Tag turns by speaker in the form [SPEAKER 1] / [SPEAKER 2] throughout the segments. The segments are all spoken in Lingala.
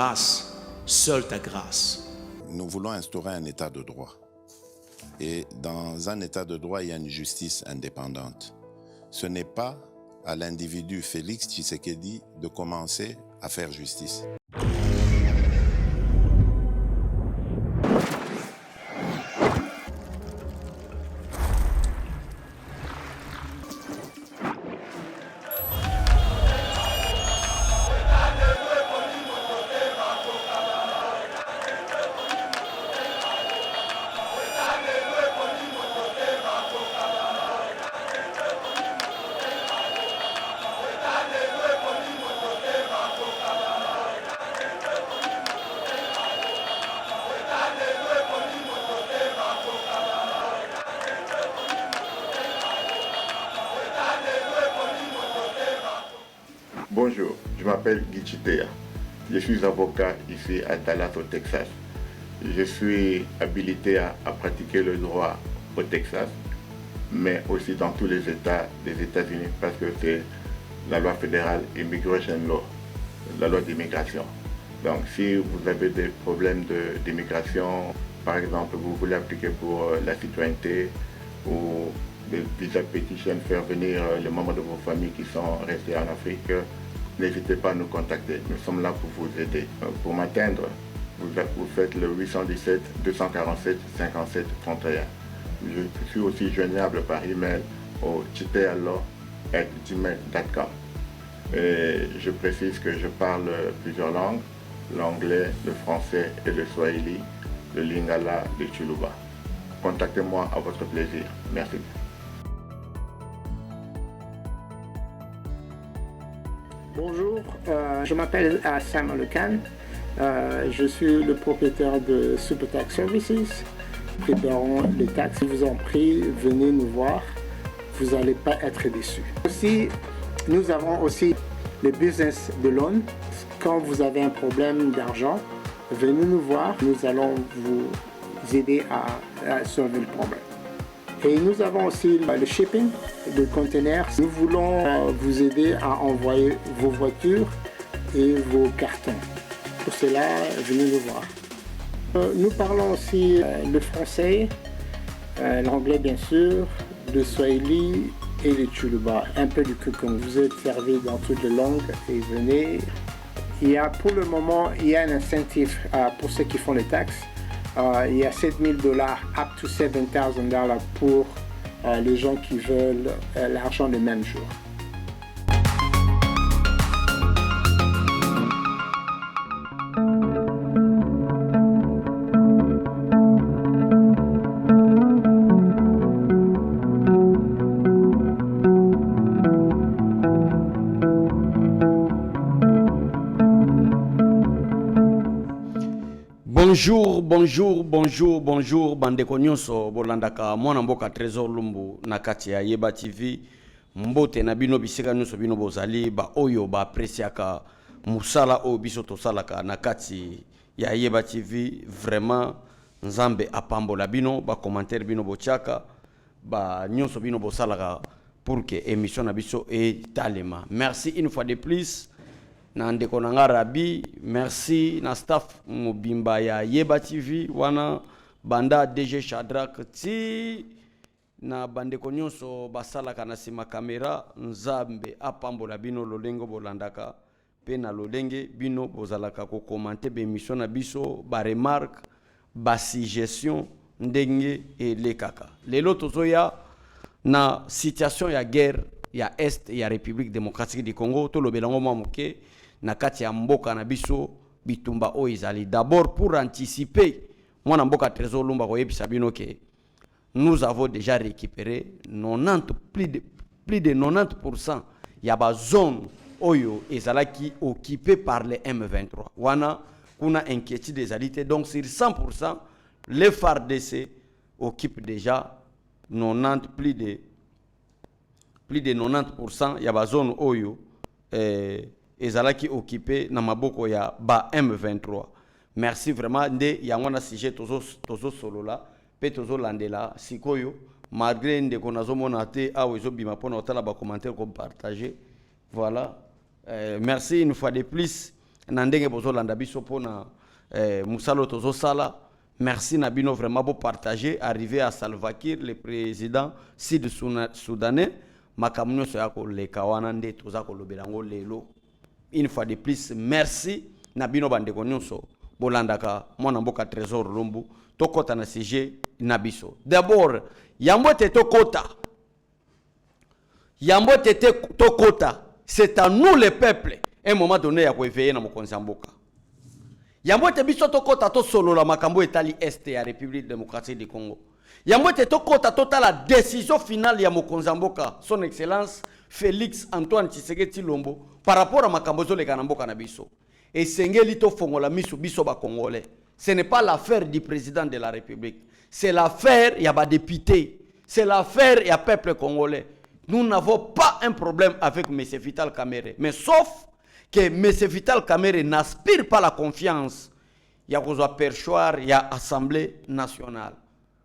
[SPEAKER 1] grâce, seule ta grâce.
[SPEAKER 2] Nous voulons instaurer un état de droit. Et dans un état de droit, il y a une justice indépendante. Ce n'est pas à l'individu Félix Tshisekedi de commencer à faire justice.
[SPEAKER 3] Bonjour, je m'appelle Guy Chitea. Je suis avocat ici à Dallas au Texas. Je suis habilité à pratiquer le droit au Texas, mais aussi dans tous les États des États-Unis parce que c'est la loi fédérale Immigration Law, la loi d'immigration. Donc si vous avez des problèmes d'immigration, par exemple vous voulez appliquer pour la citoyenneté ou des visa petition, faire venir les membres de vos familles qui sont restés en Afrique, n'hésitez pas à nous contacter. Nous sommes là pour vous aider. Pour m'atteindre, vous faites le 817 247 57 31. Je suis aussi joignable par email au chitealo@gmail.com. Et je précise que je parle plusieurs langues, l'anglais, le français et le swahili, le lingala, le chuluba. Contactez-moi à votre plaisir. Merci.
[SPEAKER 4] Bonjour, je m'appelle Sam Alekan. Je suis le propriétaire de Super Tax Services. Préparons les taxes. Je vous en prie, venez nous voir. Vous n'allez pas être déçus. Aussi, nous avons aussi le business de loan. Quand vous avez un problème d'argent, venez nous voir. Nous allons vous aider à sauver le problème. Et nous avons aussi le shipping de containers. Nous voulons vous aider à envoyer vos voitures et vos cartons. Pour cela, venez nous voir. Nous parlons aussi le français, l'anglais bien sûr, le swahili et le chuluba, un peu du kukung. Vous êtes servi dans toutes les langues et venez. Pour le moment, il y a un incentive pour ceux qui font les taxes. Il y a $7,000, up to $7,000 pour les gens qui veulent l'argent le même jour.
[SPEAKER 5] Bonjour, bandeko nyonso bolandaka mwana mboka Trésor Lumbu na kati ya Yeba TV. Mbote na bino bisika nyonso bino bozali ba oyo ba apreciaka musala o biso tosalaka na kati ya Yeba TV. Vraiment nzambe apambola bino ba commentaire bino bochaka ba nyonso bino bosalaka pour que émission na biso etalema. Merci une fois de plus. Nandeko nanga Rabi, merci na staff mobimba ya Yeba TV wana banda DG Shadrack ti na bandeko nyonso basalaka na sima kamera. Nzambe apambola bino lolengo bolandaka pe na lolenge bino bozalaka ko commenter be émission na biso ba remarque ba suggestion ndenge elekaka. Lelo tozoya na situation ya guerre ya Est ya République démocratique du Congo to lobelango mamuke na kati ya mboka na biso bitumba o izali. D'abord pour anticiper mwana mboka Trésor Lumba ko yebisa bino ke nous avons déjà récupéré plus de 90% ya ba zone oyo ezalaki occupé par les M23. Wana kuna inquiétude des alités, donc sur 100% les FARDC occupent déjà plus de 90% ya ba zone oyo ezalaki occupé na maboko ya ba M23. Merci vraiment nde yango na sujet tozo solola pe tozo landela sikoyo malgré ndeko nazomona te awo ezobima pona otala ba commentaire ko partager. Voilà. Merci une fois de plus na ndenge bozolanda biso mpona musala tozosala. Merci Nabino vraiment pour partager. Arrivé à Salva Kiir, le président sud-soudanais, makamno soyako le kawanande tozako lobelango lelo. Une fois de plus, merci Nabino bandeko nyonso bolandaka mwana mboka trésor lumbu tokota na sujet nabiso. D'abord, yambo te tokota. Yambo te tokota. C'est à nous le peuple. Un moment donné ya ko éveiller na mokonzi mboka. Yambo te biso tokota to solo la makambo etali est ya République démocratique du Congo. Yambo te tokota tota la décision finale ya mokonzi mboka son excellence Félix Antoine Tshisekedi Tshilombo par rapport à makambo zo le kanamboka na biso. Et sengeli to fongola miso biso ba congolais. Ce n'est pas l'affaire du président de la République. C'est l'affaire ya ba député. C'est l'affaire ya peuple congolais. Nous n'avons pas un problème avec M. Vital Kamerhe, mais sauf que M. Vital Kamerhe n'aspire pas la confiance. Il y a perchoir, il y a Assemblée nationale.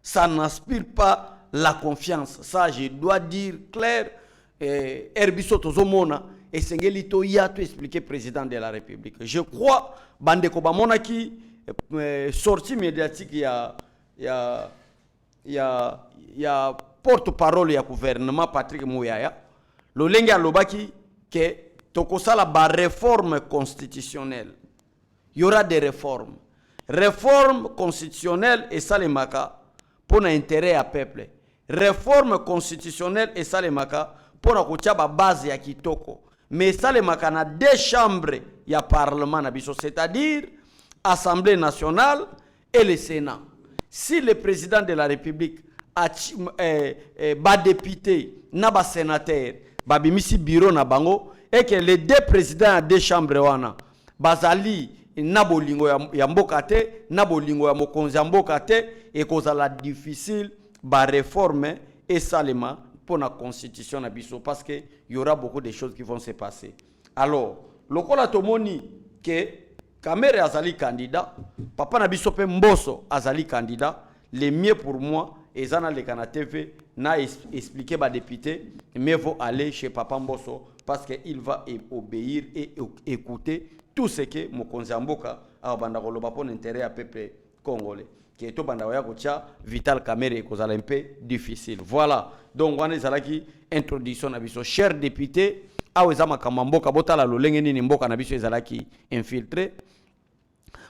[SPEAKER 5] Ça n'aspire pas la confiance. Ça, je dois dire clair. Herbiso Tozomona et Sengelito Yato expliqué président de la République. Je crois, Bandeko Bamona qui sortie médiatique, il y a porte-parole du gouvernement Patrick Mouyaya. Le lenga lobaki que tokosala ba réforme constitutionnelle. Il y aura des réformes. Réforme constitutionnelle et salemaka pour l'intérêt à peuple. Réforme constitutionnelle et salemaka pour la base ya kitoko. Mais salemaka na deux chambres ya parlement na biso, c'est-à-dire Assemblée nationale et le Sénat. Si le président de la République ba député na ba sénateur ba bimisi bureau na bango et que les deux présidents des chambres wana bazali na bolingo ya mboka te na bolingo ya mokonzi mboka te et kozala difficile ba réforme et salema pour la constitution na biso parce que y aura beaucoup de choses qui vont se passer. Alors lokola tomoni que Kamerhe azali candidat, papa na biso pe Mbosso azali candidat, le mieux pour moi et Zana le Kana TV n'a expliqué ba député, mais faut aller chez Papa Mbosso parce qu'il va obéir et écouter tout ce que Mokonzi Mboka a bandakoloba pour l'intérêt à peuple congolais. Qui est tout bandawaya kocha Vital Kamerhe kozala un peu difficile. Voilà. Donc on est qui introduction na biso cher député aweza makamba mboka botala lolenge nini mboka na biso ezalaki infiltré.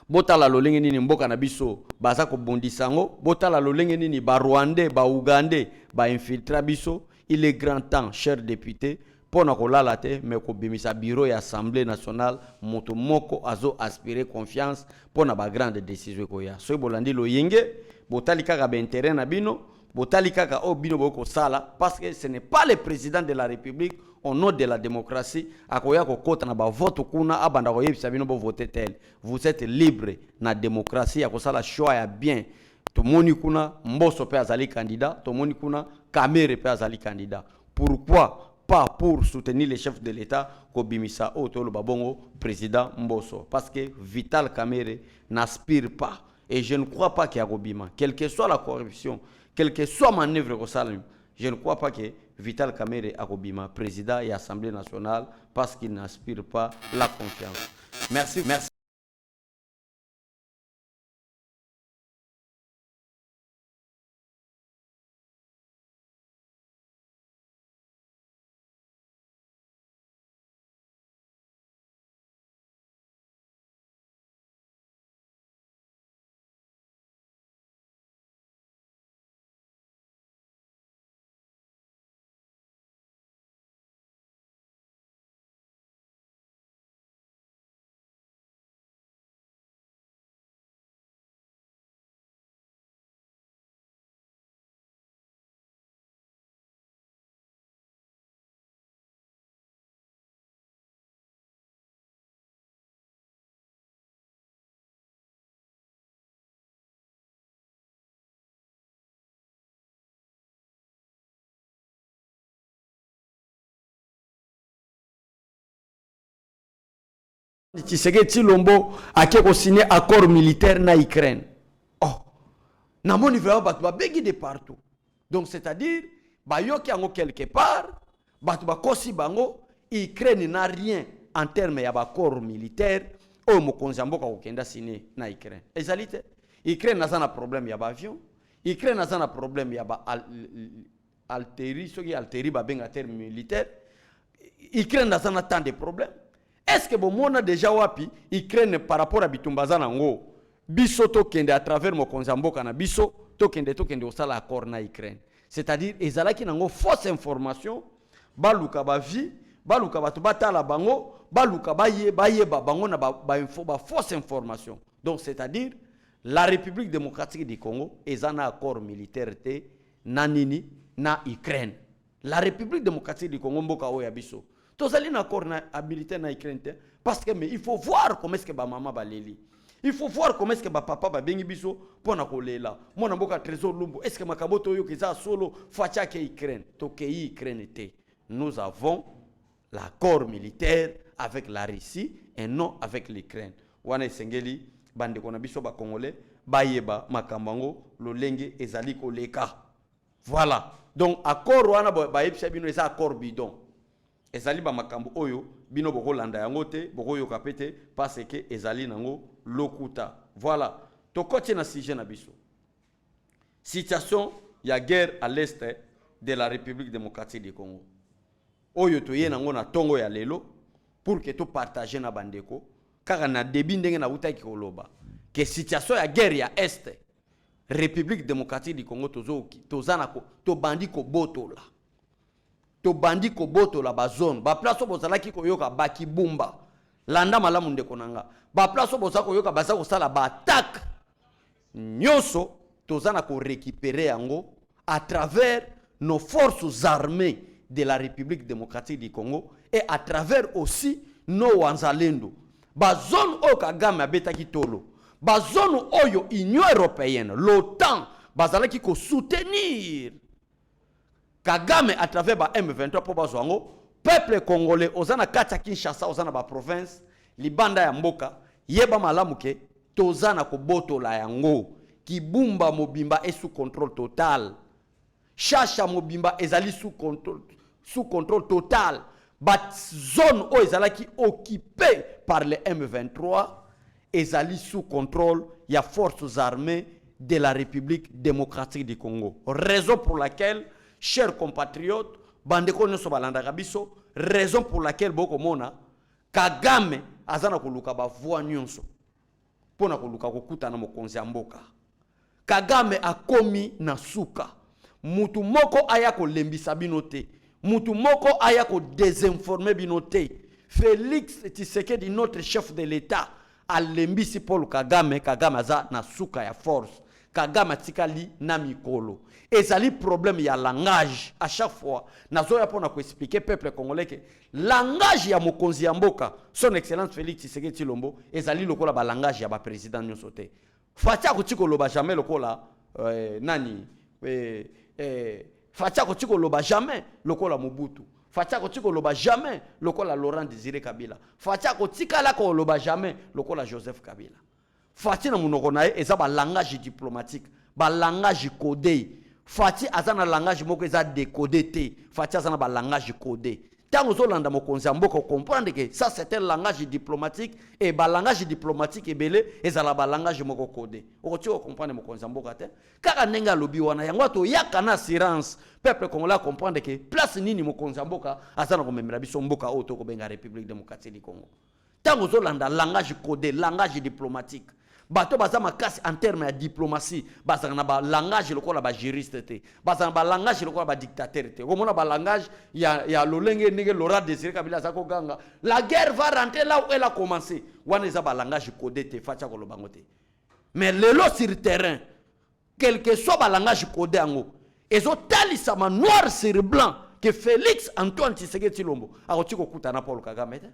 [SPEAKER 5] Botala lolenge nini mboka na biso baza ko bondisango, botala lolenge nini ba Rwandais, ba Ougandais, ba infiltra biso. Il est grand temps, cher député, pour na kolala te mais ko bimisa bureau ya Assemblée nationale moto moko azo aspirer confiance pour na ba grande décision ko ya. So bolandi lo yenge, botali kaka ba intérêt na bino, botali kaka o bino boko sala parce que ce n'est pas le président de la République au nom de la démocratie akoya ko kota na ba vote kuna abanda ko yebisa bino bo voter tel. Vous êtes libre na démocratie ya ko sala choix ya bien. To moni kuna Mbosso pe azali candidat, to moni kuna Kamerhe pe azali candidat. Pourquoi pas pour soutenir les chefs de l'État Kobimisa Otolo Babongo président Mbosso parce que Vital Kamerhe n'aspire pas et je ne crois pas qu'il y a Robima quelle que soit la corruption, quelle que soit manœuvre au salut, je ne crois pas que Vital Kamerhe a Robima président et Assemblée nationale parce qu'il n'aspire pas la confiance. Merci. Tshisekedi Tshilombo a signé accord militaire na Ukraine. Oh, na moni vraiment batu ba begi de partout. Donc c'est-à-dire ba yoki ango quelque part, batu ba kosi bango, Ukraine n'a rien en termes ya accord militaire oyo mokonzi ya mboka kokenda signé na Ukraine. Ezali te. Ukraine naza na problème ya ba avion, Ukraine naza na problème ya ba alteri, soki alteri ba benga terme militaire. Ukraine naza na tant de problèmes. Est-ce que bomona déjà wapi Ukraine par rapport à bitumbaza nango biso to kende à travers mokonzi ya mboka na biso to kende osala accord na Ukraine. C'est-à-dire ezalaki nango fausse information, baluka ba vie, baluka batu batala bango, baluka bayeba bango na ba fausse information. Donc c'est-à-dire la République démocratique du Congo ezana accord militaire te na nini na Ukraine. La République démocratique du Congo mboka oya biso. Tozali na accord na militaire na Ukraine te parce que mais il faut voir comment est-ce que ba maman baleli. Il faut voir comment est-ce que ba papa ba bengi biso pona kolela. Mona mboka trésor lumbu est-ce que makaboto yo kiza solo facha ke Ukraine. Tokei Ukraine te. Nous avons l'accord militaire avec la Russie et non avec l'Ukraine. Wana esengeli bande kona biso ba congolais bayeba makambango lolenge ezali koleka. Voilà. Donc accord wana ba yebisa bino eza accord bidon. Ezali ba makambo oyo bino boko landa yango te boko yoka pete parce que ezali nango lokuta. Voilà. Tokoti na sujet na biso. Situation ya guerre à l'est de la République démocratique du Congo. Oyo toye nango na tongo ya lelo pour que to partager na bandeko kaka na debi ndenge na utaki koloba que situation ya guerre ya est République démocratique du Congo tozana ko to bandi ko botola. To bandi ko botola ba zone ba place bozalaki ko yoka baki bumba landa malamu ndeko nanga ba place bozaka ko yoka baza ko sala ba attaque nyoso tozana ko récupérer yango à travers nos forces armées de la République démocratique du Congo et à travers aussi nos wanzalendo ba zone o Kagame abetaki tolo ba zone oyo Union européenne l'OTAN bazalaki ko soutenir Kagame à travers ba M23 pour bazwango peuple congolais ozana kata Kinshasa ozana ba province libanda ya mboka yeba malamu ke tozana ko botola yango kibumba mobimba est sous contrôle total Chacha mobimba ezali sous contrôle total ba zone o ezalaki occupée par les M23 ezali sous contrôle ya forces armées de la République démocratique du Congo. Raison pour laquelle chers compatriotes, bandeko nyoso balanda biso, raison pour laquelle boko mona Kagame azana koluka ba voix nyonso. Pona koluka kokuta na mokonzi ya mboka. Kagame akomi na suka. Mutu moko aya ko lembisa binote. Mutu moko aya ko désinformer binote. Félix Tshisekedi notre chef de l'État a lembisi Paul Kagame, Kagame aza na suka ya force. Kagame tikali na mikolo. Ezali problème ya langage à chaque fois. Nazoya pona ko expliquer peuple congolais que langage ya mokonzi ya mboka, son excellence Félix Tshisekedi Tshilombo, ezali lokola ba langage ya ba président nyonso te. Fatia ko tikoloba jamais lokola Fatia ko tikoloba jamais lokola Mobutu. Fatia ko tikoloba jamais lokola Laurent Désiré Kabila. Fatia ko tikala ko loba jamais lokola Joseph Kabila. Fati na munoko nae eza ba langage diplomatique, ba langage codé. Fati azana langage moko eza décodé te. Fati azana ba langage codé. Tango zolanda mokonzi mboka comprendre que ça c'est un langage diplomatique et ba langage diplomatique ebele ezala ba langage moko codé. Okoti ko comprendre mokonzi mboka te. Kaka nenga lobi wana yango to yaka na assurance. Peuple congolais comprendre que place nini mokonzi mboka azana ko memela biso mboka oto ko benga République démocratique du Congo. Tango zolanda langage codé, langage diplomatique. Bato baza makasi en termes de diplomatie baza na ba langage lokola ba juriste te baza na ba langage lokola ba dictateur te komona ba langage ya lolenge ndenge Laurent Désiré Kabila zako ganga la guerre va rentrer là où elle a commencé wana za ba langage codé te facha ko lobango te mais lelo sur terrain quel que soit ba langage codé ango ezo talisa ma noir sur blanc que Félix Antoine Tshisekedi Tshilombo akoti ko kutana Paul Kagame te.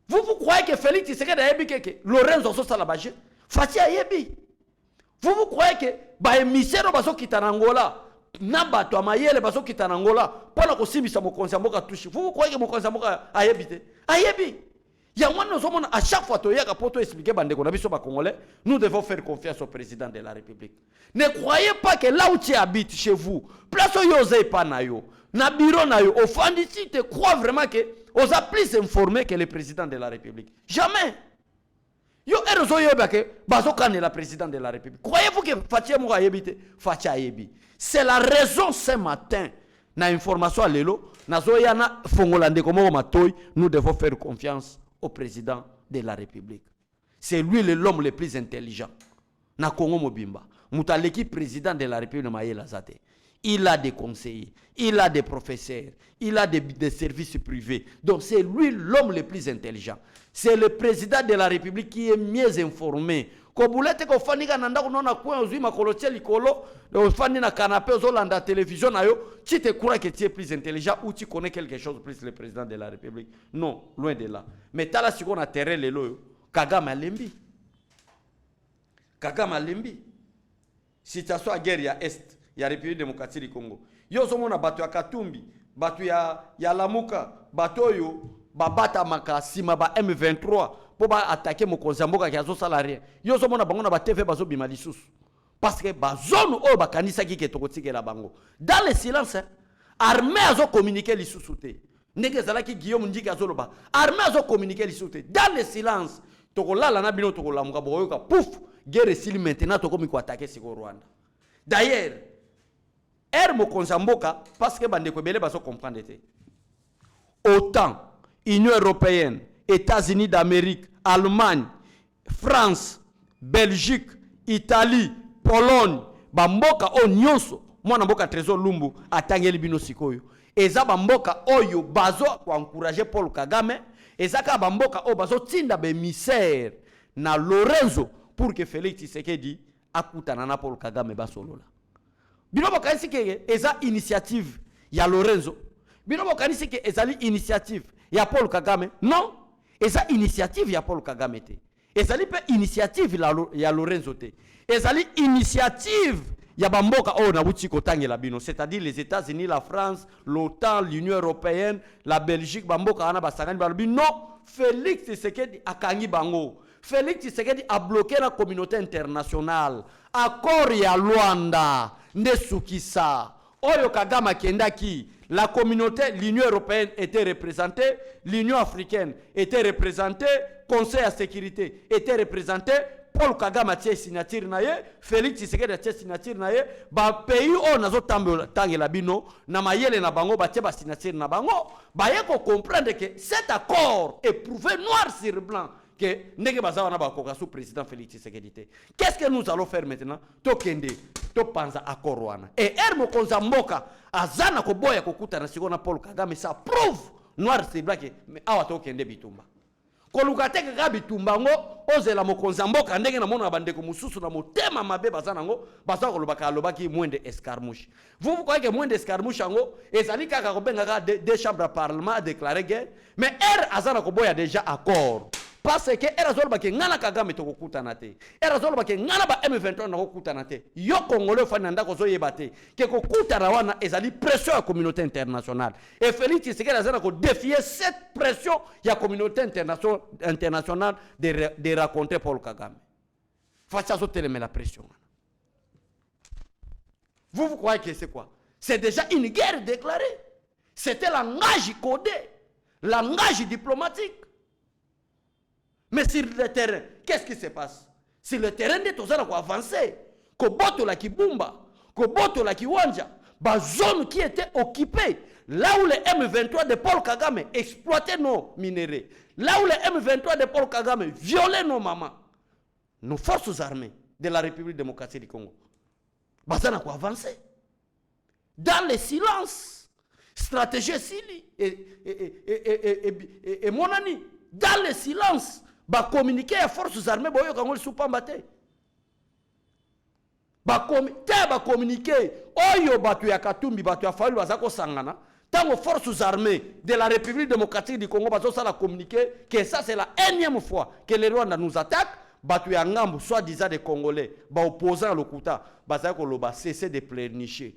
[SPEAKER 5] Vous croyez que Félix Tshisekedi a yebi que Lorenzo Sosa la baje? Fati a yebi. Vous croyez que ba émissaire baso kitana Angola, na bato amayele baso kitana Angola, pona ko sibisa mokonzi mboka touche. Vous croyez que mokonzi mboka a yebi te? A yebi. Ya mwana zomona à chaque fois to yaka poto expliquer bandeko na biso ba congolais, nous devons faire confiance au président de la République. Ne croyez pas que là où tu habites chez vous, place où yosei pa na yo, na bureau na yo, ofandi si te crois vraiment que osa plus informé que le président de la République. Jamais. Yo erezo yoba ke bazo kanela président de la République. Croyez-vous que Fatia Mouka yebite? Fatia yebi. C'est la raison ce matin na information à lelo na zoyana fongolande komo matoy, nous devons faire confiance au président de la République. C'est lui l'homme le plus intelligent. Na Congo Mobimba. Moutaleki président de la République de Mayela Zate. Il a des conseillers, il a des professeurs, il a des services privés. Donc c'est lui l'homme le plus intelligent. C'est le président de la République qui est mieux informé. Koboulete ko fani kananda kunona kwa uzui makolotia likolo, fani na canapé ozolanda télévision na yo, tu te crois que tu es plus intelligent ou tu connais quelque chose plus le président de la République. Non, loin de là. Mais tala si on a terre lelo Kagame Lembi. Kagame Lembi. Situation à guerre ya est, ya République démocratique du Congo. Yo somona batu ya Katumbi, batu ya Lamuka, batu yo babata makasima ba M23 pour ba attaquer mon konzamboka ki azo salarié. Yo somona bango na ba TV bazo bima lisusu. Parce que ba zone o ba kanisa ki ketokotike la bango. Dans le silence, armée azo communiquer lisusu te. Ndenge zala ki Guillaume Ndiki azo loba. Armée azo communiquer lisusu te. Dans le silence, tokola la na bino tokola muka boyoka pouf, guerre sili maintenant tokomi ko attaquer siko Rwanda. D'ailleurs, mo konzamboka parce que bande ko belé bazo comprendre te. Autant Union européenne, États-Unis d'Amérique, Allemagne, France, Belgique, Italie, Pologne, bamboka o nyonso, mwana mboka Trésor Lumbu atangeli bino sikoyo. Eza bamboka oyo bazo ko encourager Paul Kagame, eza ka bamboka o bazo tinda be misère na Lorenzo pour que Félix Tshisekedi akutana na Paul Kagame basolola. Bino bokanisi ke eza initiative ya Lorenzo. Bino bokanisi ke ezali initiative ya Paul Kagame. Non, eza initiative ya Paul Kagame te. Ezali pe initiative ya Lorenzo te. Ezali initiative ya bamboka o na buti kotangela bino, c'est-à-dire les États-Unis, la France, l'OTAN, l'Union européenne, la Belgique, bamboka ana basangani balobi non, Félix Tshisekedi akangi bango. Félix Tshisekedi a bloqué la communauté internationale. Accord ya Luanda Nesukisa. Oyo Kagame kendaki. La communauté, l'Union européenne était représentée, l'Union africaine était représentée, Conseil à sécurité était représenté, Paul Kagame a tiré signature naye, Félix Tshisekedi a tiré signature naye, ba pays o nazo tangela bino, na mayele na bango ba tia ba signature na bango, ba yeko comprendre que cet accord est prouvé noir sur blanc que ndenge bazawa na ba koka sous président Félix Tshisekedi. Qu'est-ce que nous allons faire maintenant? Tokende, to panza accord wana. Et ermo konza mboka azana ko boya kokuta na sikona Paul Kagame, ça prouve noir sur blanc que awa tokende bitumba. Kolukate kaka bitumba ngo ozela mokonza mboka ndenge na mona bandeko mususu na motema mabe bazana ngo bazako lobaka lobaki mwende escarmouche. Vous croyez que mwende escarmouche ngo ezali kaka kobenga ka des chambres de parlement a déclaré guerre, mais azana ko boya déjà accord. Parce que erazolo bake ngana Kagame to kokuta na te. Erazolo bake ngana ba M23 na kokuta na te. Yo Congolais fana ndako zo yebate ke kokuta na wana ezali pression ya communauté internationale. Et Félix Tshisekedi azana ko défier cette pression ya communauté internationale de raconter Paul Kagame. Facha zo teleme la pression. Vous croyez que c'est quoi? C'est déjà une guerre déclarée. C'était langage codé, langage diplomatique. Mais sur le terrain, qu'est-ce qui se passe? Sur le terrain, nous allons avancer. Koboto la Kibumba, Koboto la Kiwanja, la zone qui était occupée, là où les M23 de Paul Kagame exploitaient nos minéraux, là où les M23 de Paul Kagame violaient nos mamans, nos forces armées de la République démocratique du Congo. Nous allons avancer. Dans le silence, stratégie Sili et Monani, dans le silence, ba communiquer à forces armées boyo kangol supambate ba communiquer oyo batu ya Katumbi batu ya Fayulu bazako sangana tango forces armées de la République démocratique du Congo bazo sala communiquer que ça c'est la énième fois que les Rwanda nous attaquent, batu ya ngambu soi-disant des Congolais ba opposant lokuta bazako loba cesser de pleurnicher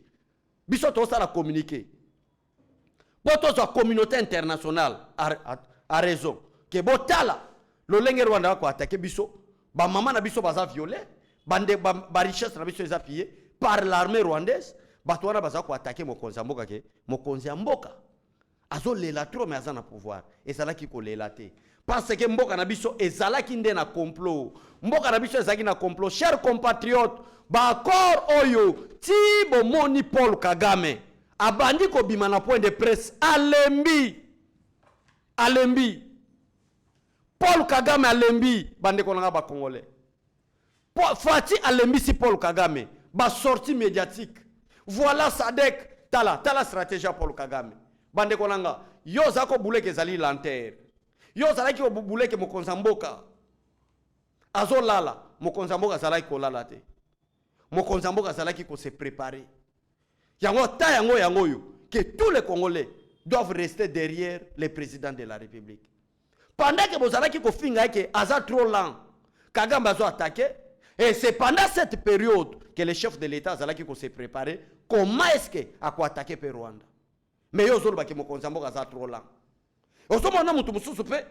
[SPEAKER 5] biso to sala communiquer boto sa communauté internationale a raison que botala le lenge Rwanda ko attaquer biso ba maman na biso baza violé bande ba richesse na biso eza pillé par l'armée rwandaise bato wana baza ko attaquer mokonzi mboka ke mokonzi mboka azo lela trop mais azana pouvoir et ça là qui ko lela te parce que mboka na biso ezalaki nde na complot. Mboka na biso ezalaki na complot. Chers compatriotes, ba accord oyo ti bomoni Paul Kagame abandi ko bima na point de presse alembi. Paul Kagame alembi bande konanga ba congolais. Fati alembi si Paul Kagame ba sortie médiatique. Voilà Sadek tala stratégie Paul Kagame. Bande konanga yo zako bouleke zali lanter. Yo zalaki ko bouleke mokonza mboka. Azo lala mokonza mboka zalaki ko lala te. Mokonza mboka zalaki ko se préparer. Yango yo que tous les Congolais doivent rester derrière le président de la République. Pendant que vous allez finga que Aza trop lent, Kagame a attaqué, et c'est pendant cette période que le chef de l'État a se préparé. Comment est-ce que a quoi attaquer le Rwanda? Mais yo zolo baki mokonzambo Aza trop lent. Osomo na mutu mususu pe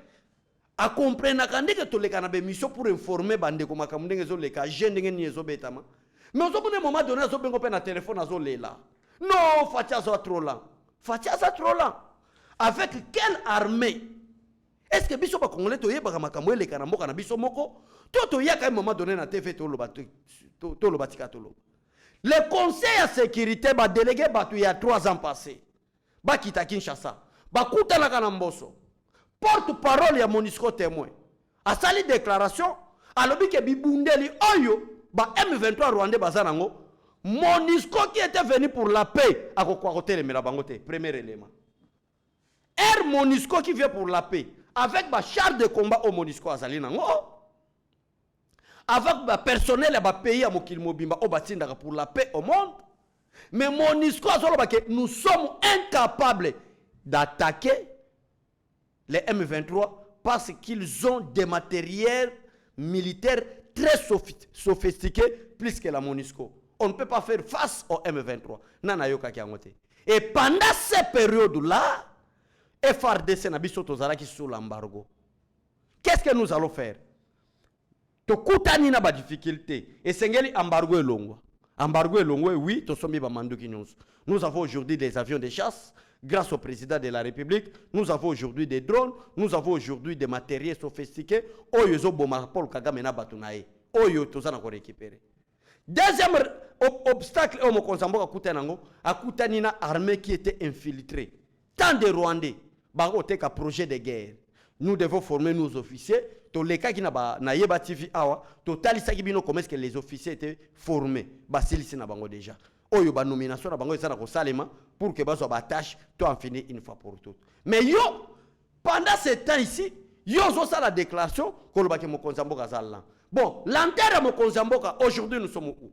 [SPEAKER 5] a comprendre que to le kanabe mission pour informer bande ko makamundenge zo le ka jeune ngeni zo betama. Mais osomo na moment donné zo bengo pe na téléphone azo lela. Non, Fatia Aza trop lent. Fatia Aza trop lent. Avec quelle armée? Est-ce que biso ba congolais to yeba makambo le kana mboka na biso moko to ya ka moment donné na TV to lo batika to lo. Le conseil à sécurité ba délégué batu ya 3 ans passés. Ba kita Kinshasa. Ba kuta la kana mboso. Porte-parole ya MONUSCO témoin. A sali déclaration alobi ke bibundeli oyo ba M23 Rwandais bazanango MONUSCO qui était venu pour la paix a ko côté le melabangote premier élément. Air MONUSCO qui vient pour la paix avec ba char de combat au MONUSCO azali nango avec ba personnel ba pays à mokili mobimba au batinda pour la paix au monde. Mais MONUSCO azolo ba que nous sommes incapables d'attaquer les M23 parce qu'ils ont des matériels militaires très sophistiqués plus que la MONUSCO. On ne peut pas faire face au M23. Nana yoka ki angote. Et pendant ces périodes-là, FRDC n'a biso tozalaki sous l'embargo. Qu'est-ce que nous allons faire? Tokutani na ba difficulté. Et sengeli embargo elongwa. Embargo elongwa, oui, tosomi ba manduki nyonso. Nous avons aujourd'hui des avions de chasse. Grâce au président de la République, nous avons aujourd'hui des drones, nous avons aujourd'hui des matériels sophistiqués. Oyo zo boma Paul Kagame na batunae. Oyo tozana ko récupérer. Deuxième obstacle au Mokonzamboka kutanango, akutani na armée qui était infiltrée. Tant de Rwandais, barote ka projet de guerre. Nous devons former nos officiers. To les cas qui na yeba TV awa, to talisa ki bino comment est-ce que les officiers étaient formés. Basilisi na bango déjà. Oyo ba nomination na bango ezana ko salema pour que bazo ba tâche to en finir une fois pour toutes. Mais yo pendant ce temps ici, yo zo sa la déclaration ko lo ba ke Mokonzamboka zalla. Bon, l'enterre Mokonzamboka aujourd'hui nous sommes où?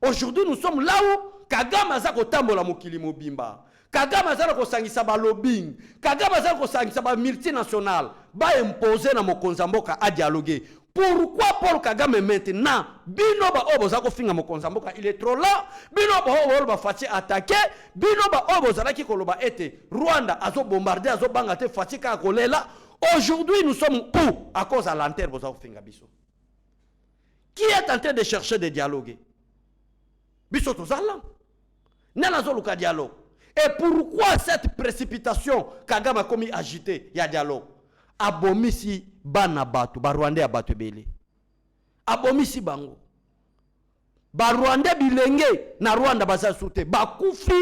[SPEAKER 5] Aujourd'hui nous sommes là où Kagame aza ko tambola mokili mobimba. Kagame aza ko sangisa ba lobbying. Kagame aza ko sangisa ba multinational ba imposer na Mokonzamboka a dialoguer. Pourquoi Paul Kagame maintenant bino ba obo za ko finga Mokonzamboka il est trop là. Bino ba obo ba fati attaquer. Bino ba obo za ki koloba ete Rwanda azo bombarder azo banga te fati ka kolela. Aujourd'hui nous sommes où à cause à l'enterre bo za ko finga biso. Qui est en train de chercher de dialoguer? Biso tozala. Nana zo luka dialogue. Et pourquoi cette précipitation Kagame a commis agité? Il y a dialogue. Abomisi bana batu, ba Rwanda ya batu bele. Abomisi bango. Ba Rwanda bilenge na Rwanda baza soute. Ba kufi.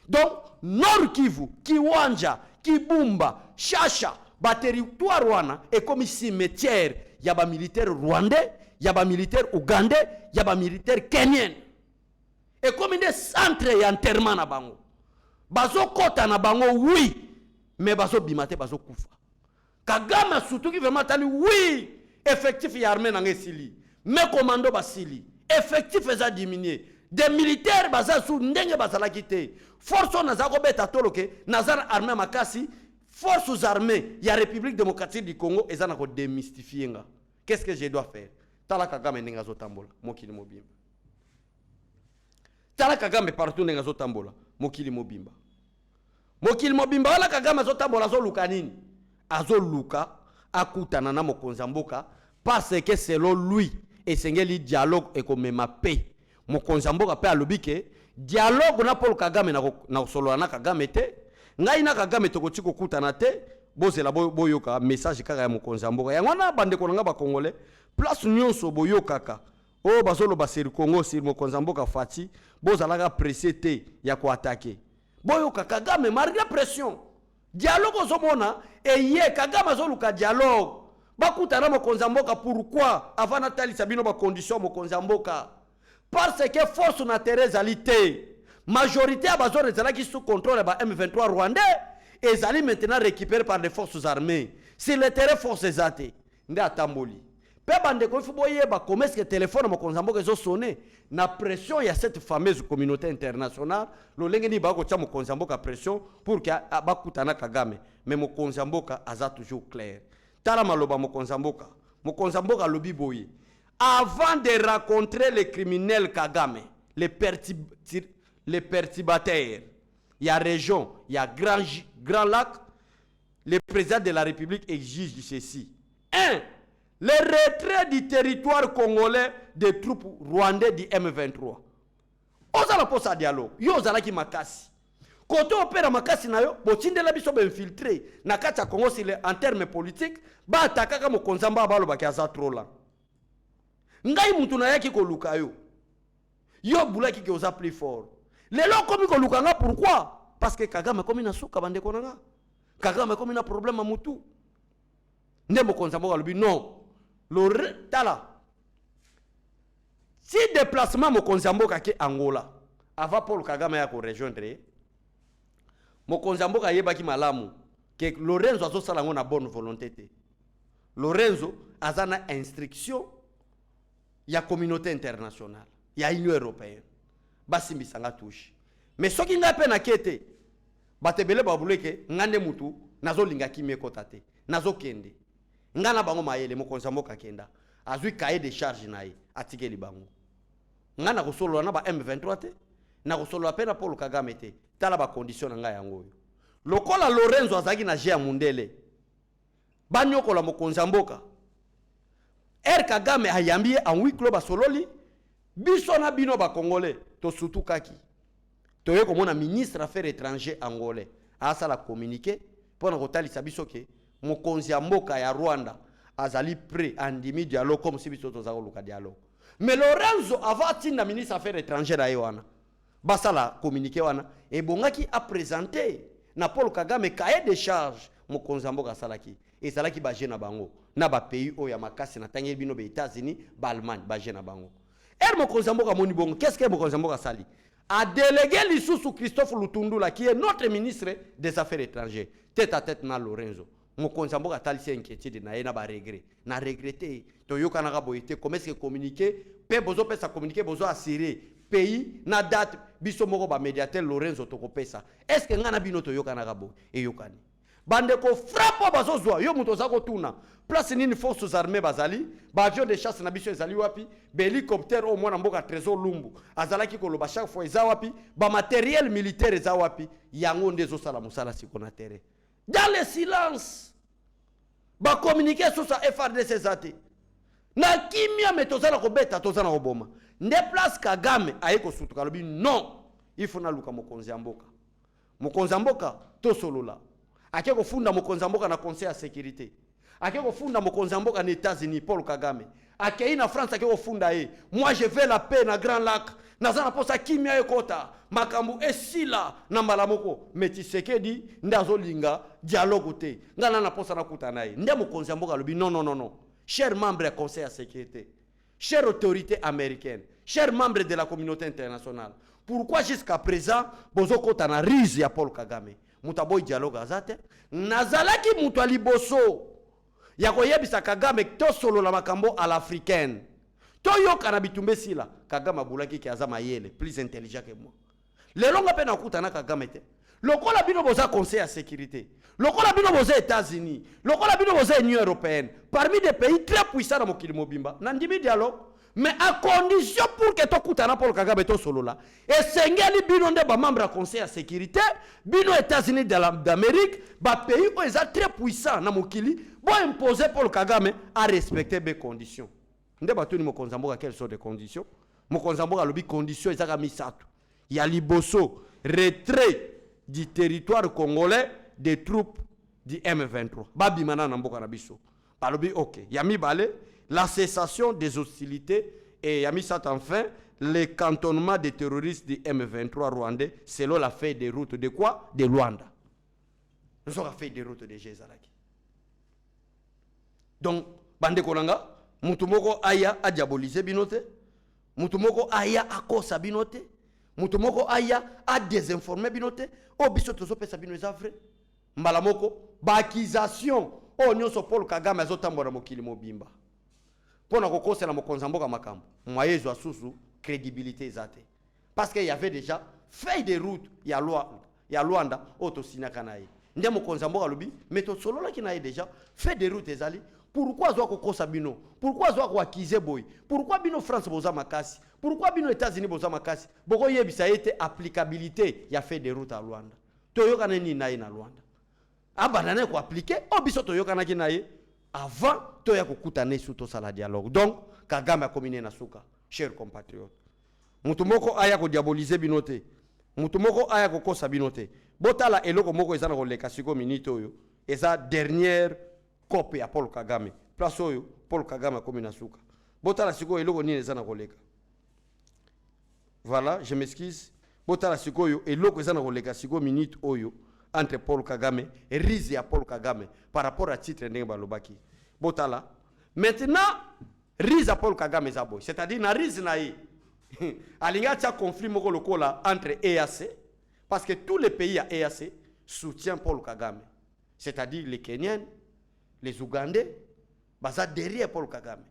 [SPEAKER 5] Donc, Nord Kivu, Kiwanja, Kibumba, Shasha, ba territoire Rwanda est comme cimetière. Il y a ba militaire rwandais, il y a ba militaire ougandais, il y a ba militaire kenyan. Et comme des centres d'enterrement na bango. Bazo kota na bango oui, mais bazo bimate bazo kufa. Kagame surtout qui vraiment tali oui, effectif y armée na ngesili, mais commando basili, effectif eza diminué. Des militaires baza sou ndenge bazala kité. Force na zako beta toloke, nazar armée makasi, forces armées ya République démocratique du Congo ezana ko démystifier nga. Qu'est-ce que je dois faire? Tala Kagame ndenge zo tambola, mokili mobimba. Tala Kagame partout ndenge zo tambola, mokili mobimba. Mokili mobimba wala Kagame zo tambola zo luka nini? Azo luka akutana na Mokonzamboka parce que selon lui esengeli dialogue et comme ma paix. Mokonzamboka pe alobi ke dialogue na Paul Kagame na solo na Kagame te, ngai na Kagame tokoti kokutana te, bozela boyoka message kaka ya mokonzi mboka yango na bande ko nga ba congolais place nyonso boyokaka o bazolo baseri Congo sur mokonzi mboka Fati bozalaka pressé te ya ko attaquer boyoka Kagame malgré pression dialogue ozomona eye Kagame azoluka dialogue bakutana mokonzi mboka pourquoi avant natali sabino ba condition mokonzi mboka parce que force na terezalité majorité à bazone ezalaki sous contrôle ba M23 rwandais et zali maintenant récupéré par les forces armées c'est le terrain forces zate nde atamboli pe bande ko fuboye ba comment est-ce que téléphone mokonzi mboka ezo sonner na pression ya cette fameuse communauté internationale lo lengeni ba ko tia mokonzi mboka pression pour que bakutana Kagame mais mokonzi mboka aza toujours clair tala maloba mokonzi mboka lobi boye avant de rencontrer les criminels Kagame les perturbateurs il y a région il y a grand lac le président de la République exige ceci 1 le retrait du territoire congolais des troupes rwandais du M23 ozala posa dialogue yo ozala ki makasi côté opéra makasi na yo botindela biso be infiltré na kati ya Congo en termes politiques ba attaquer mo konzamba balo ba kaza trop là ngai mutu na yaki ko luka yo bulaki ke oza plus fort lelo komi ko luka nga pourquoi parce que Kagame komi na suka bande konanga Kagame komi na problème mutu nde mo konzamba lobi non le tala si déplacement mo konzamba ke Angola avant Paul Kagame ya ko rejoindre mokonzi mboka yebaki malamu que Lorenzo azosala ngo na bonne volonté te Lorenzo azana instruction ya communauté internationale ya Union européenne basi misanga touche mais soki nga pe na kete batebele babuleke ngande mutu nazolinga kimie kota te nazokende ngana bango mayele mokonzi mboka kenda azui cahier de charge nae atikeli bango ngana kosolo na ba M23 te na kosolo apena Paul Kagame te tala ba condition nga yango lokola Lorenzo azaki na jea mundele banyokola mokonzi mboka Kagame ayambi en huis clos basololi biso na bino ba congolais to surtout kaki toye komona ministre affaires étrangères angolais asala communiquer pona kotalisa biso ke mokonzi mboka ya Rwanda azali prêt andimi dialogue comme si biso tozako luka dialogue mais Lorenzo avati na ministre affaires étrangères ayewana basala communiqué wana et bongaki a présenté na Paul Kagame cahier de charge mokonzi mboka salaki et salaki ba jeune bango na ba pays o ya makasi na tangi bino be États-Unis ba Allemagne ba jeune bango mokonzi mboka moni bongo qu'est-ce que mokonzi mboka sali a délégué l'Issoussou Christophe Lutundula qui est notre ministre des affaires étrangères tête à tête na Lorenzo mokonzi mboka talisi inquiétude na yena ba regret na regretter to yokana ka boyete comment est-ce que communiquer pe bozo pesa communiquer bozo assurer pays na date biso moko ba médiateur Lorenzo tokopesa est-ce que ngana bino to yokana ka bo e yokani bande ko frappe bazozwa yo muto zako tuna place nini forces armées bazali ba avion de chasse na biso ezali wapi ba hélicoptère au mwana mboka trésor lumbu azalaki ko loba chaque fois eza wapi ba matériel militaire eza wapi yango ndezo sala musala sikona terre dans le silence ba communiquer sur sa FRDC zate na kimia metozala ko beta tozana oboma nde place Kagame ayeko sutuka lobi non il faut na luka mokonzi mboka to solola akeko funda mokonzi mboka na conseil ya sécurité akeko funda mokonzi mboka na États-Unis Paul Kagame akei na France akeko funda moi je veux la paix na Grand Lac nazana posa kimia ekota makambu esila na malamoko Tshisekedi ndazo linga dialogue te ngana na posa na kuta nae nde mokonzi mboka lobi non chers membres du conseil de sécurité chères autorités américaines chers membres de la communauté internationale pourquoi jusqu'à présent bozo kota na rise ya Paul Kagame mutaboy dialogue azate nazalaki mutu aliboso ya koyebisa Kagame to solo la makambo à l'africaine to yoka na bitumbe sila Kagame abulaki ki azama yele plus intelligent que moi lelo ngape na kuta na Kagame te lokola bino boza conseil à sécurité lokola bino boza États-Unis lokola bino boza Union européenne parmi des pays très puissants dans mokili mobimba nandimi dialogue mais à condition pour que to kutana Paul Kagame to solo là et sengeli bino nde ba membre à conseil à sécurité bino États-Unis d'Amérique ba pays où ils sont très puissants na mokili bo imposer Paul Kagame à respecter des conditions nde batuni mokonzi mboka quelles sont les conditions mokonzi mboka lobi conditions ezaka misatu ya liboso retrait du territoire congolais des troupes du M23 babimana na mboka na biso balobi ok yami bale la cessation des hostilités et yami ça enfin le cantonnement des terroristes du M23 rwandais selon la feuille de route de quoi de Luanda. Nous avons fait des routes de Jézalaki. Donc bande kolanga mutumoko aya a diaboliser binote mutumoko aya a kosa binote mutumoko aya a désinformer binote o biso tozo pesa bino ezavre mbalamoko ba accusation o nyonso Paul Kagame azotambola mokili mobimba pona kokosela mokonza mboka makambo mwayezo asusu crédibilité zate parce qu'il y avait déjà feuille de route ya Luanda auto sinaka naye nde mokonza mboka lobi mais to solo la kinaye déjà feuille de route ezali pourquoi zo kokosa bino pourquoi zo ko accuser boy pourquoi bino France boza makasi pourquoi bino États-Unis boza makasi boko yebisa ete applicabilité ya feuille de route à Luanda to yokana ni naye na Luanda abanane ko appliquer o biso to yokana ki naye avant to ya kokutana sous to sala dialogue donc Kagame a combiné na suka chers compatriotes mutumoko aya ko diaboliser binote mutumoko aya ko kosa binote botala eloko moko ezana ko leka siko minute oyo eza dernière copie ya Paul Kagame place oyo Paul Kagame a combiné na suka botala siko eloko nini ezana ko leka voilà je m'excuse botala siko oyo eloko ezana ko leka siko minute oyo entre Paul Kagame et Rizi à Paul Kagame par rapport à titre ndenge balobaki botala maintenant Rizi à Paul Kagame zaboy c'est-à-dire na Rizi na yi alinga tia conflit moko lokola entre EAC parce que tous les pays à EAC soutiennent Paul Kagame c'est-à-dire les Kenyans les Ougandais baza derrière Paul Kagame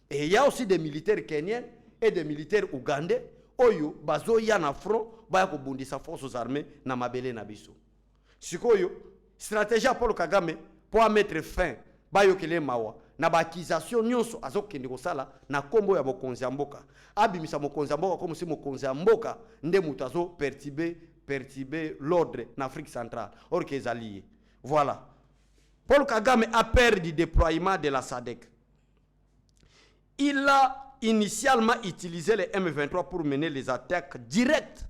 [SPEAKER 5] et il y a aussi des militaires kenyans et des militaires ougandais oyo bazo ya na front ba ko bundisa forces armées na mabele na biso sikoyo stratégie à Paul Kagame pour mettre fin bayokele mawa na ba accusation nyonso azokende kosala na kombo ya mokonzi ya mboka abimisa mokonzi ya mboka comme si mokonzi ya mboka nde mutazo perturber l'ordre en Afrique centrale or que alliés voilà Paul Kagame a perdu du déploiement de la SADC. Il a initialement utilisé les M23 pour mener les attaques directes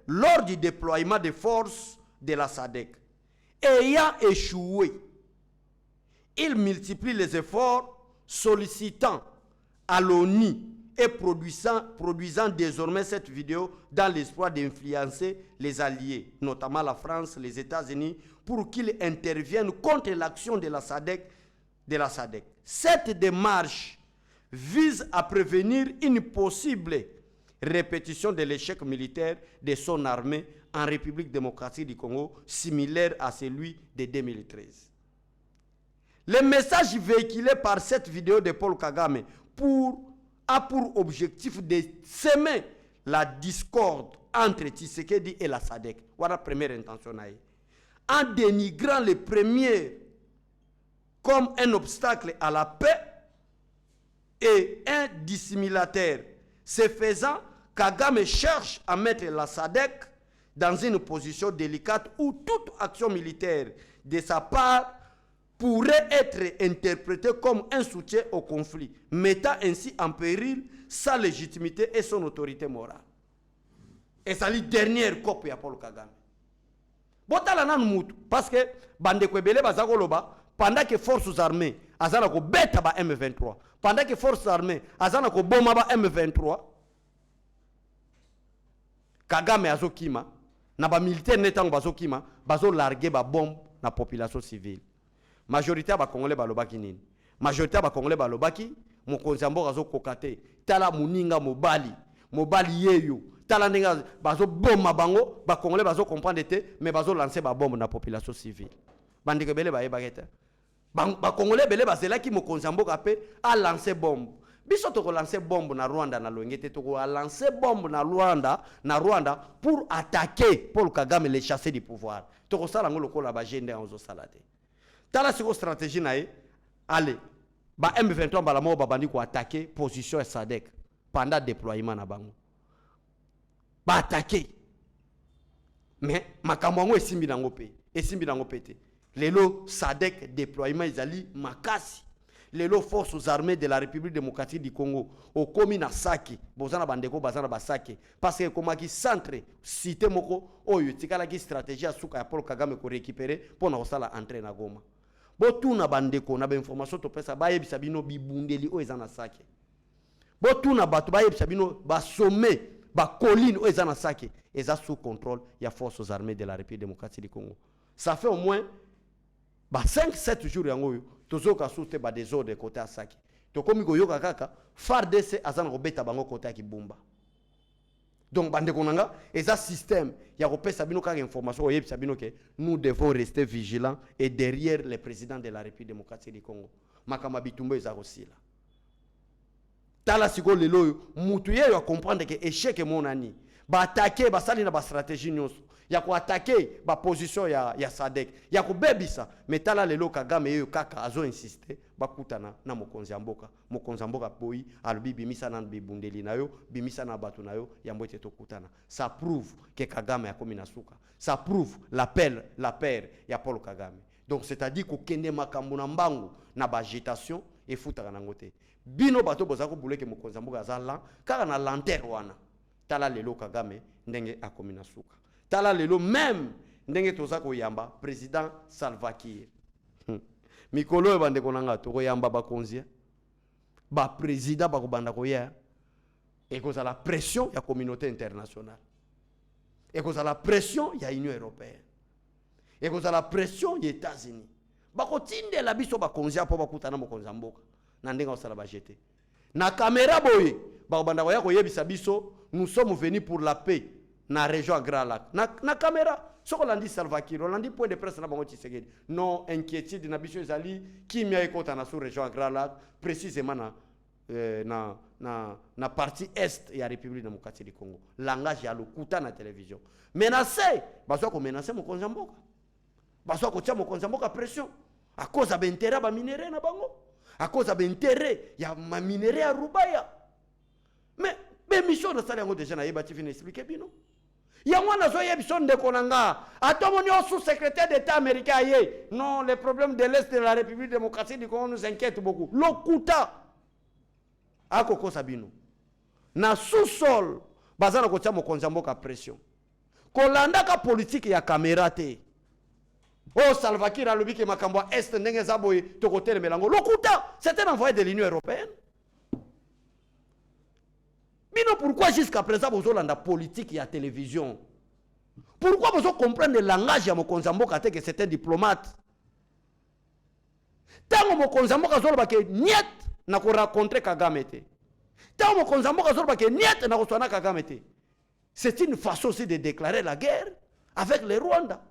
[SPEAKER 5] lors du déploiement des forces de la SADC. Ayant échoué, il multiplie les efforts sollicitant à l'ONU et produisant désormais cette vidéo dans l'espoir d'influencer les alliés, notamment la France, les États-Unis, pour qu'ils interviennent contre l'action de la SADC. Cette démarche vise à prévenir une possible répétition de l'échec militaire de son armée en République démocratique du Congo, similaire à celui de 2013. Le message véhiculé par cette vidéo de Paul Kagame a pour objectif de semer la discorde entre Tshisekedi et la SADC. Voilà la première intention. En dénigrant les premiers comme un obstacle à la paix et un dissimulateur. Ce faisant, Kagame cherche à mettre la SADC dans une position délicate où toute action militaire de sa part pourrait être interprétée comme un soutien au conflit, mettant ainsi en péril sa légitimité et son autorité morale. Et c'est la dernière copie à Paul Kagame. Botala nan mutu parce que bande kwebele bazakoloba pendant que forces armées azana ko beta ba M23, pendant que forces armées azana ko boma ba M23, Kagame azokima na ba militaire netango bazokima bazo larguer ba bombe na population civile. Majorité ba congolais balobaki nini? Majorité ba congolais balobaki mokonzi mboka azokokate tala muninga mobali yeyo tala ndenga bazo bomba bango ba congolais bazo comprendre te mais bazo lancer ba bombe na population civile. Bandike bele ba yebaketa. Ba congolais bele bazelaki mokonzi mboka pe a lancer bombe. Biso to ko lancer bombe na Rwanda na Lwengete to ko lancer bombe na Rwanda pour attaquer Paul Kagame les chasser du pouvoir. To ko sala ngolo ko la ba gende en zo salate. Tala siko stratégie nae allez ba M23 bala mo babandi ko attaquer position ya SADC pendant déploiement na bango. Ba attaquer. Mais makambo ngo esimbi nango pe te. Lelo SADC déploiement ezali makasi. les forces armées de la République démocratique du Congo au komi na Sake bozana bandeko bazana basake parce que comme qui centre cité moko oyo tikala ki stratégie asuka ya Paul Kagame ko récupérer pour na osala entrer na Goma botuna bandeko na ba information to pesa ba yebisa bino bibundeli o ezana Sake botuna bato ba yebisa bino ba sommet ba colline o ezana Sake eza sous contrôle ya forces armées de la République démocratique du Congo. Ça fait au moins 5-7 jours yango tozoka soute ba désordre côté à Sake to komi ko yoka kaka FARDC azana ko beta bango côté ya Kibumba. Donc bandeko nanga eza système ya ko pesa bino kaka information oyebisa bino ke nous devons rester vigilants et derrière le président de la République démocratique du Congo makama bitumba eza kosila tala siko lelo mutu yeyo comprendre que échec monani ba attaquer ba sali na ba stratégie nyonso ya ko attaquer ba position ya SADC ya ko bebisa mais tala lelo Kagame yeyo kaka azo insister ba kutana na mokonzi mboka boyi alobi bimisa na bibundeli nayo bimisa na batu nayo ya mbote to kutana. Ça prouve que Kagame a komi na suka, ça prouve la paire ya Paul Kagame. Donc c'est-à-dire ko kende makambo na mbangu na ba agitation et futaka na ngote bino bato bozako buleke mokonzi mboka azala kaka na lanterne wana tala lelo Kagame ndenge akomi na suka tala lelo même ndenge tozako yamba président Salva Kiir mikolo bande konanga to yamba ba konzia ba président ba ko banda ko ya et cause la pression ya communauté internationale et cause la pression ya Union européenne et cause la pression ya États-Unis ba ko tinde la biso ba konzia po ba kutana mokonzi mboka na ndenga osala ba jeter na caméra boye ba banda ko ya ko yebisa biso nous sommes venus pour la paix na région Grand Lac na caméra soko landi Salva Kiir landi point de presse na bango Tshisekedi non inquiétude na biso ezali kimia ekota na sous région Grand Lac précisément na partie est ya République démocratique du Congo langage ya lokuta na télévision menacer baso ko menacer mokonzi mboka baso ko tia mokonzi mboka pression à cause de l'intérêt ba minerais na bango à cause de l'intérêt ya ma minerais à Rubaya mais mission na sala yango déjà na yeba tifine expliquer bino yango na zo yebison de konanga atomoni au sous-secrétaire d'État américain yé non les problèmes de l'Est de la République démocratique du Congo nous inquiètent beaucoup lokuta akoko sabino na sous-sol bazana ko tia mokonzi mboka pression kolanda ka politique ya caméra te oh Salva Kiir alobi ke makambo est ndenge zaboye to côté melango lokuta c'était un envoyé de l'Union européenne. Bino pourquoi jusqu'à présent vous avez la politique et la télévision? Pourquoi vous comprenez le langage de mokonzi mboka que c'est un diplomate? Tant mokonzi mboka zoloba ke niet na ko rencontrer Kagame te. Tant mokonzi mboka zoloba ke niet na ko sona Kagame te. C'est une façon aussi de déclarer la guerre avec le Rwanda.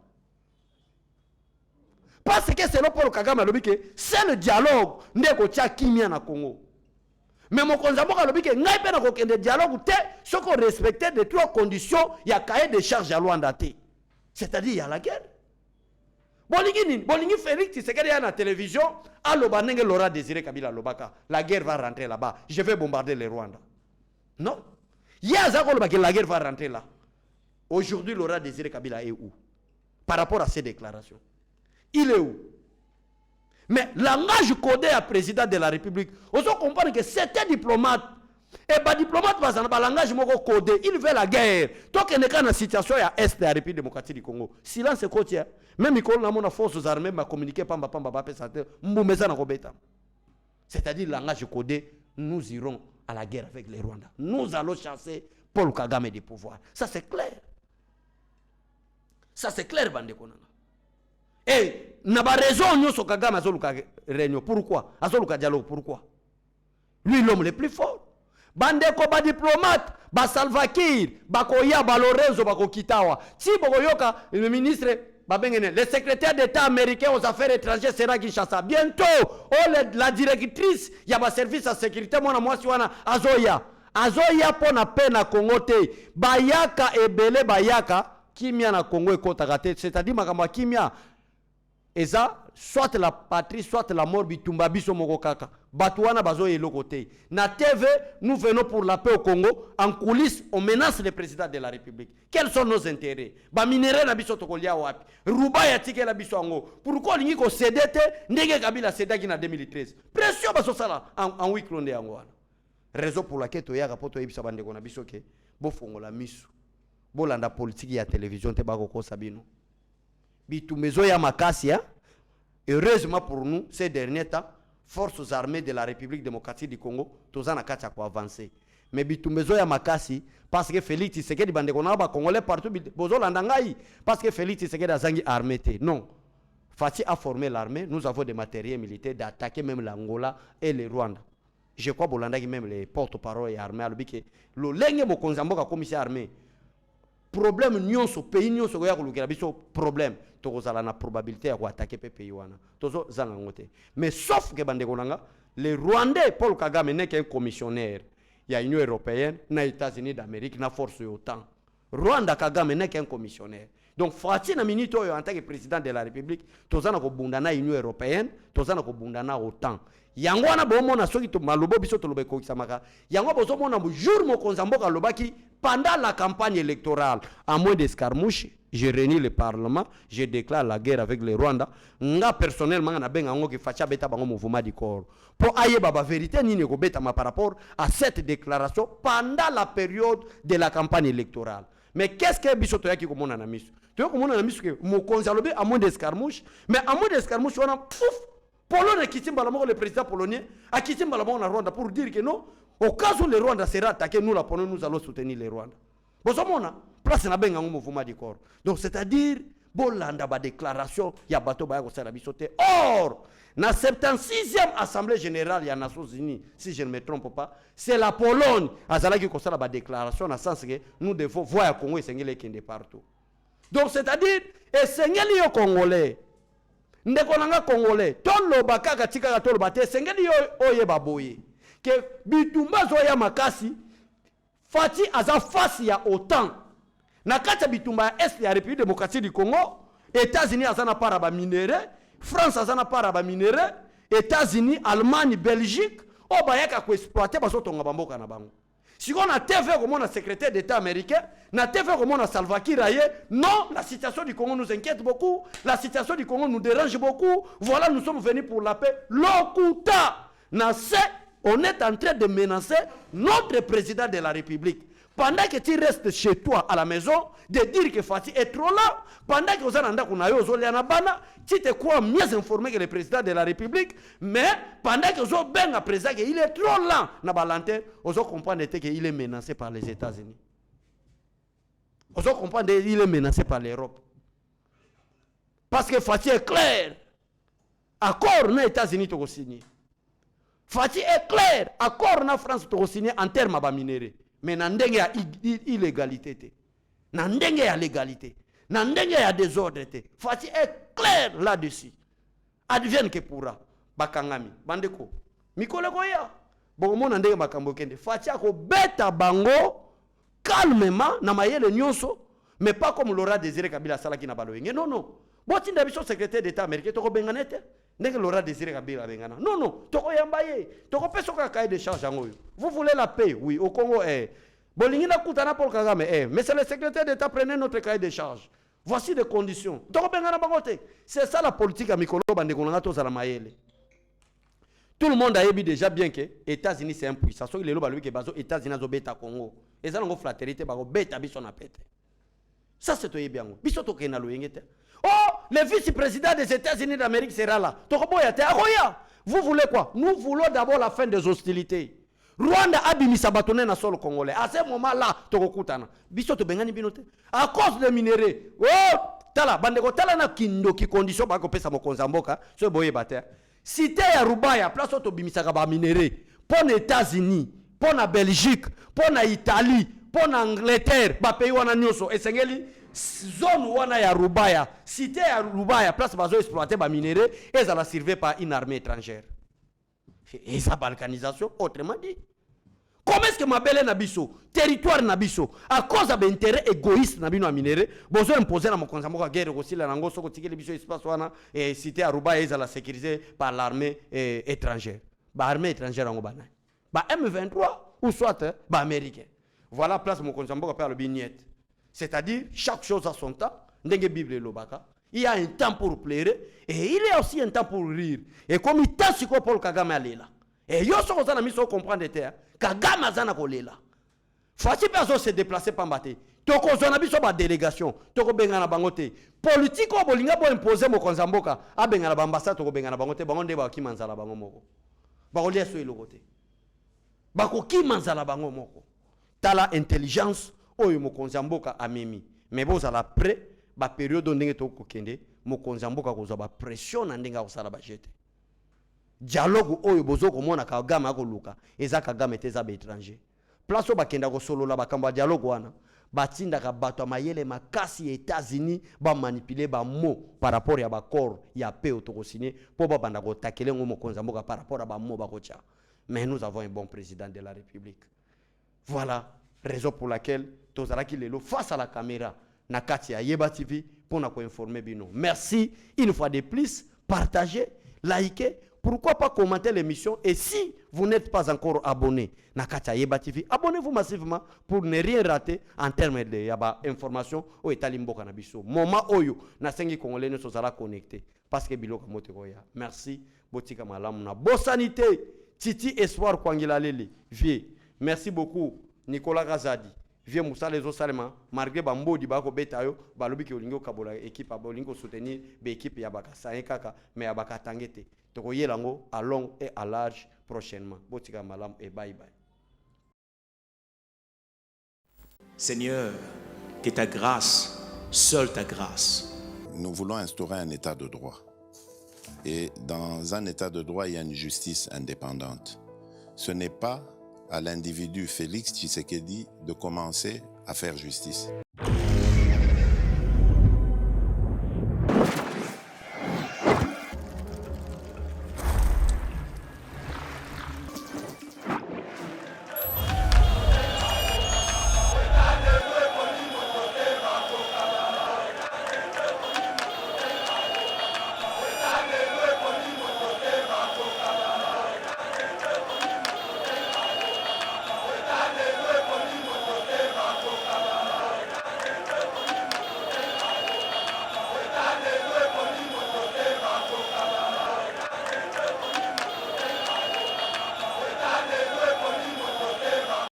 [SPEAKER 5] Parce que c'est le Paul Kagame alobi ke c'est le dialogue ndeko tia kimia na Congo. Mais mon konzamboka lobi ke ngai pe na ko kende dialogue te soko respecter les trois conditions ya cahier de charge à Luanda te. C'est-à-dire il y a la guerre. Bolingi Félix Tshisekedi à la télévision aloba nenge Laurent Désiré Kabila lobaka la guerre va rentrer là-bas, je vais bombarder le Rwanda. Non. Ya zako loba ke la guerre va rentrer là. Aujourd'hui Laurent Désiré Kabila est où par rapport à ces déclarations? Il est où? Mais langage codé à président de la République, on comprend que c'était diplomate. Et bah diplomate, bah langage codé, il veut la guerre. Tant qu'il n'est pas dans la situation à est de la République démocratique du Congo. Silence côtier. Même si on a mon forces armées, m'a communiqué pamba c'est-à-dire langage codé, nous irons à la guerre avec les Rwandais. Nous allons chasser Paul Kagame du pouvoir. Ça c'est clair. Ça c'est clair, bande konanga. Et n'a pas raison nous sur Kagame azoluka réunion. Pourquoi? Azoluka dialogue. Pourquoi? Lui l'homme le plus fort. Bande ko ba diplomate, ba Salva Kiir, ba Koya, ba Lorenzo, ba Kokitawa. Si boyoka le ministre ba bengene, le secrétaire d'État américain aux affaires étrangères sera Kinshasa. Bientôt, la directrice ya ba service à sécurité mona mwasi wana azoya. Azoya pona pena Congo te. Bayaka ebele bayaka kimia na Congo ekotaka te. C'est-à-dire makamba kimia eza soit la patrie soit la mort bitumba biso moko kaka bato wana bazo eloko te na TV nous venons pour la paix au Congo en coulisses on menace le président de la République. Quels sont nos intérêts? Ba minere na biso tokolia wapi ruba ya tike la biso ngo pourquoi lingi ko cédete ndenge Kabila cédaki na 2013 pression baso sala en week londe yango wana raison pour laquelle to yaka poto yebisa bande ko na biso ke bo fongola miso bolanda politique ya télévision te bako ko sabino bitumbezo ya makasi ya. Heureusement pour nous ces derniers temps forces armées de la République démocratique du Congo tozana kacha ko avancer mais bitumbezo ya makasi parce que Félix Tshisekedi bande ko na ba congolais partout bozo landa ngai parce que Félix Tshisekedi azangi armée te non Fati a formé l'armée nous avons des matériels militaires d'attaquer même l'Angola et le Rwanda. Je crois bolanda qui même les porte-parole et armée alobike lo lenge mo konzamboka commissaire armée problème nyonso pays nyonso ko ya ko lukela biso problème tokozala na probabilité ya ko attaquer pays wana tozo zanga ngote mais sauf que bande konanga les Rwandais Paul Kagame n'est qu'un commissionnaire il y a Union européenne na États-Unis d'Amérique na force OTAN Rwanda Kagame n'est qu'un commissionnaire donc Fati na minute oyo en tant que président de la République tozana ko bunda na Union européenne tozana ko bunda na OTAN yango wana bomona soki to malobo biso to lobe ko kisamaka yango bozo mona mo jour mo konzamboka lobaki pendant la campagne électorale à moins d'escarmouche je réunis le parlement je déclare la guerre avec le Rwanda nga personnellement na benga ngo ki facha beta bango mouvement du corps pour aye baba vérité ni ko beta ma par rapport à cette déclaration pendant la période de la campagne électorale. Mais qu'est-ce que biso to yaki ko mona na miso to ko mona na miso ke mo konzalobe à moins d'escarmouche mais à moins d'escarmouche wana pouf Pologne Kitimba le président polonais a Kitimba la Rwanda pour dire que non, au cas où le Rwanda sera attaqué, nous la Pologne, nous allons soutenir le Rwanda. Bon, ça mona, place na benga mouvement du corps. Donc c'est-à-dire, bolanda ba déclaration, ya bato ba ko sala bisote. Or, na 76e assemblée générale ya Nations Unies, si je ne me trompe pas, c'est la Pologne azala qui ko sala ba déclaration na sens que nous devons voir Congo et sengele kende partout. Donc c'est-à-dire, et sengeli yo congolais ndeko nanga congolais tolo bakaka tika tolo bate sengeli oye baboye ke bitumba zo ya makasi Fati aza face ya OTAN na kati bitumba est ya République démocratique du Congo États-Unis azana para ba minere France azana para ba minere États-Unis Allemagne Belgique o bayaka ko exploiter baso tonga bamboka na bango. Si on a TV comme on a secrétaire d'État américain, na TV comme on a Salva Kiir, non, la situation du Congo nous inquiète beaucoup, la situation du Congo nous dérange beaucoup, voilà, nous sommes venus pour la paix. L'Okuta, on est en train de menacer notre président de la République. Pendant que tu restes chez toi à la maison, de dire que Fati est trop là, pendant que tu te crois mieux informé que le président de la République, mais pendant que le président il est trop lent, on comprend qu'il est menacé par les États-Unis. On comprend qu'il est menacé par l'Europe. Parce que Fati est clair. Accord les États-Unis to signé. Fati est clair. Accord na France to signé en termes de minerais. Mais nandenge ya illégalité te. Nandenge ya légalité. Nandenge ya désordre te. Fati est clair là-dessus. Advienne que pourra. Bakangami. Bandeko. Mikole koya. Bongo nandenge makambo kende. Fati ako beta bango calmement na mayele nyonso. Mais pas comme Laura Désiré Kabila salaki na baloyenge. Non, non. Botinda biso secrétaire d'État américain toko benganete. Ndenge Laura Désiré Kabila bengana. Non, non. Toko yambaye. Toko peso ka cahier de charge angoyo. Vous voulez la paix? Oui, au Congo, Bolingi na kutana Paul Kagame, mais c'est le secrétaire d'État, prenez notre cahier de charge. Voici les conditions. C'est ça la politique à Mikolo Bandekonanga Tozala Mayele. Tout le monde a dit déjà bien que les États-Unis c'est impuissant. Sauf que les États-Unis ont bêta Congo. Et ça, on a flatérité, ils ont bêta bison à péter. Ça, c'est tout bien. Biso to kena loyengete. Oh, le vice-président des États-Unis d'Amérique sera là. Vous voulez quoi? Nous voulons d'abord la fin des hostilités. Rwanda a bimisa batone na solo congolais. À ce moment-là, tokokutana. Biso to bengani binote. À cause des minéraux. Oh, tala bandeko tala na kindo ki condition ba ko pesa mokonza mboka. So boye bata. Cité ya Rubaya, place to bimisa ka ba minéraux. Pour les États-Unis, pour la Belgique, pour la Italie, pour l'Angleterre, ba pays wana nyoso esengeli zone wana ya Rubaya, cité ya Rubaya, place bazo exploiter ba minéraux et ça la servait par une armée étrangère. Et sa balkanisation, autrement dit. Comment est-ce que mabele na biso, territoire na biso, à cause d'intérêt égoïste na bino minéré, besoin imposer na mokonza moko guerre aussi la nango soko tikeli biso espace wana et cité Aruba ezala sécurisé par l'armée étrangère. Ba armée étrangère ngo bana. Ba M23 ou soit ba américain. Voilà place mokonza moko par le bignet. C'est-à-dire chaque chose a son temps, ndenge Bible lobaka. Il y a un temps pour pleurer et il y a aussi un temps pour rire. Et comme il t'a siko Paul Kagame alela. Et yo so kozana miso comprendre terre. Kagame azana kolela. Fati personne se déplacer pambate. Toko zona biso ba délégation, toko bengana bangote. Politique o bolinga bo imposer mo konzamboka, a bengana ba ambassade toko bengana bangote, bango nde ba ki manzala bango moko. Ba kolia so elokote. Ba ko ki manzala bango moko. Tala intelligence oyo mo konzamboka amemi. Mais boza la pré ba période ndenge toko kende, mo konzamboka koza ba pression na ndenge ko sala ba jete. Dialogue oyo bozo komona Kagame akoluka eza Kagame teza ba étranger place ba kenda ko solola ba kamba dialogue wana batinda ka bato mayele makasi États-Unis ba manipuler ba mot par rapport ya ba corps ya paix autosigné pour ba banda ko takele ngomo konzamboka par rapport à ba mot ba kocha. Mais nous avons un bon président de la République. Voilà raison pour laquelle tozala ki lelo face à la caméra na kati ya Yeba TV pour na ko informer bino. Merci une fois de plus, partagez, likez. Pourquoi pas commenter l'émission? Et si vous n'êtes pas encore abonné na Katia Yeba TV, abonnez-vous massivement pour ne rien rater en termes de information au Italimbo Canabiso. Moment oyo na sengi congolais ne sera connecté parce que biloko motekoya. Merci botika malamu na bosanité Titi Espoir Kwangila Lele vie. Merci beaucoup Nicolas Gazadi. Vieux Moussa les autres salema malgré bambo di bako betayo balobi ki olingo kabola équipe abolingo soutenir be équipe ya baka saekaka mais ya baka tangete toko yelango à long et à large prochainement botika malam et bye bye.
[SPEAKER 1] Seigneur, que ta grâce, seule ta grâce.
[SPEAKER 2] Nous voulons instaurer un état de droit. Et dans un état de droit, il y a une justice indépendante. Ce n'est pas à l'individu Félix Tshisekedi de commencer à faire justice.